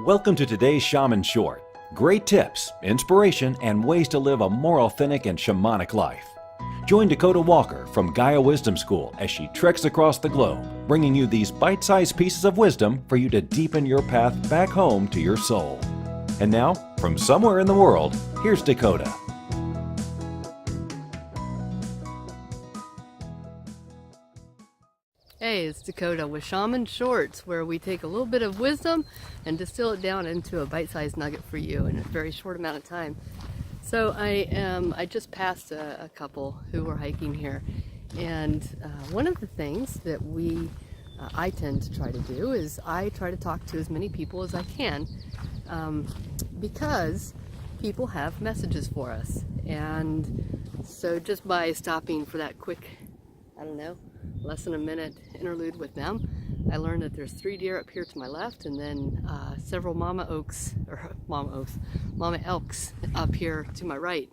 Welcome to today's Shaman Short. Great tips, inspiration, and ways to live a more authentic and shamanic life. Join Dakota Walker from Gaia Wisdom School as she treks across the globe, bringing you these bite-sized pieces of wisdom for you to deepen your path back home to your soul. And now, from somewhere in the world, here's Dakota. Hey, it's Dakota with Shaman Shorts, where we take a little bit of wisdom and distill it down into a bite-sized nugget for you in a very short amount of time. So I just passed a couple who were hiking here, and one of the things that I tend to try to do is I try to talk to as many people as I can, because people have messages for us. And so just by stopping for that quick, less than a minute interlude with them, I learned that there's 3 deer up here to my left, and then several mama elks up here to my right.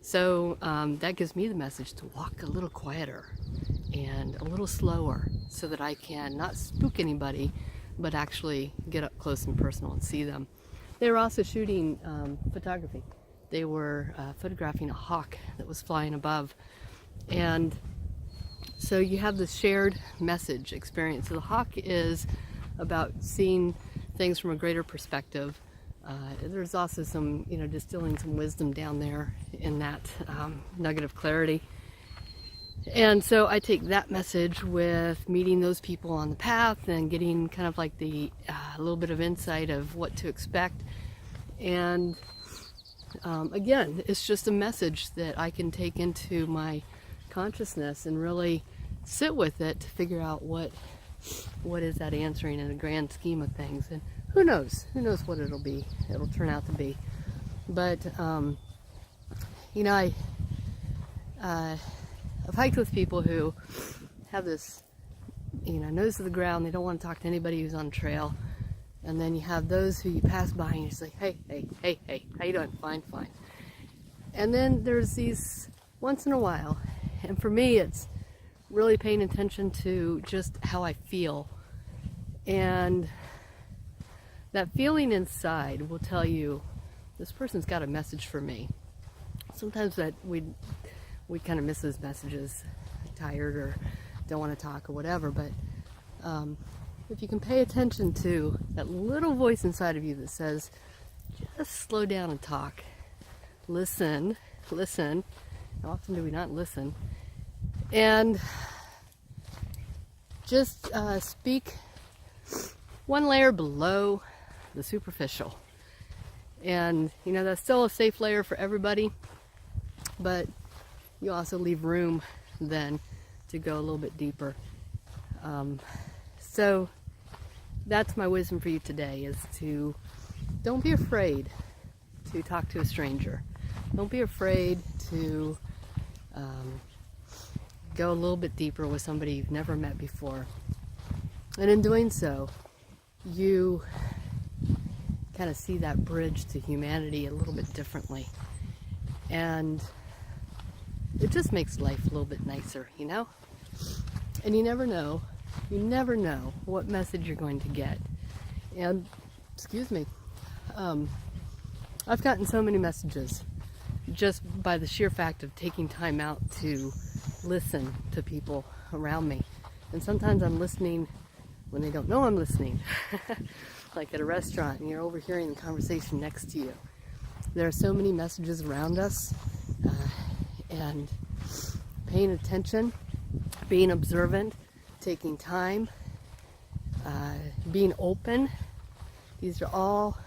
So that gives me the message to walk a little quieter and a little slower so that I can not spook anybody, but actually get up close and personal and see them. They were also shooting photography. They were photographing a hawk that was flying above. And so you have this shared message experience. So the hawk is about seeing things from a greater perspective. There's also some, distilling some wisdom down there in that nugget of clarity. And so I take that message with meeting those people on the path and getting kind of like a little bit of insight of what to expect. And again, it's just a message that I can take into my consciousness and really sit with it to figure out what is that answering in the grand scheme of things. And who knows what it'll turn out to be. But I've hiked with people who have this nose to the ground. They don't want to talk to anybody who's on trail. And then you have those who you pass by and you're just like, hey, how you doing? Fine. And then there's these once in a while. And for me, it's really paying attention to just how I feel. And that feeling inside will tell you, this person's got a message for me. Sometimes that we kind of miss those messages, tired or don't want to talk or whatever. But if you can pay attention to that little voice inside of you that says, just slow down and talk. Listen. How often do we not listen? And just speak one layer below the superficial. And that's still a safe layer for everybody, but you also leave room then to go a little bit deeper. So that's my wisdom for you today, is to don't be afraid to talk to a stranger. Don't be afraid to go a little bit deeper with somebody you've never met before. And in doing so, you kind of see that bridge to humanity a little bit differently. And it just makes life a little bit nicer, And you never know what message you're going to get. And, I've gotten so many messages just by the sheer fact of taking time out to listen to people around me. And sometimes I'm listening when they don't know I'm listening. Like at a restaurant and you're overhearing the conversation next to you. There are so many messages around us, and paying attention, being observant, taking time, being open, these are all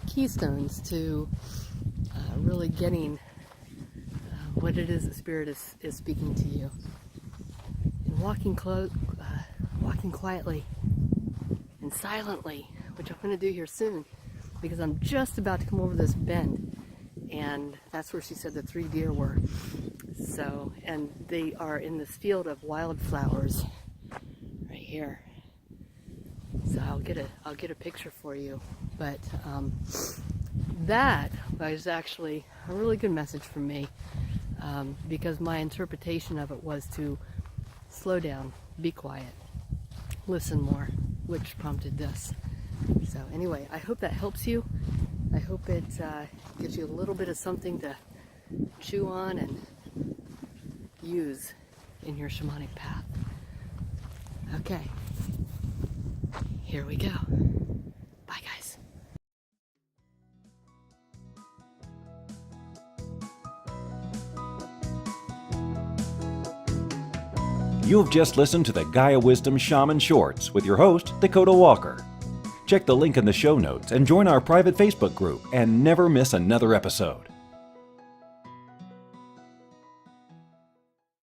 keystones to really getting what it is that Spirit is speaking to you. And walking quietly and silently, which I'm going to do here soon, because I'm just about to come over this bend, and that's where she said the 3 deer were. So, and they are in this field of wildflowers right here. So I'll get a picture for you. But that was actually a really good message for me, because my interpretation of it was to slow down, be quiet, listen more, which prompted this. So anyway, I hope that helps you. I hope it gives you a little bit of something to chew on and use in your shamanic path. Okay, here we go. Bye, guys. You have just listened to the Gaia Wisdom Shaman Shorts with your host, Dakota Walker. Check the link in the show notes and join our private Facebook group and never miss another episode.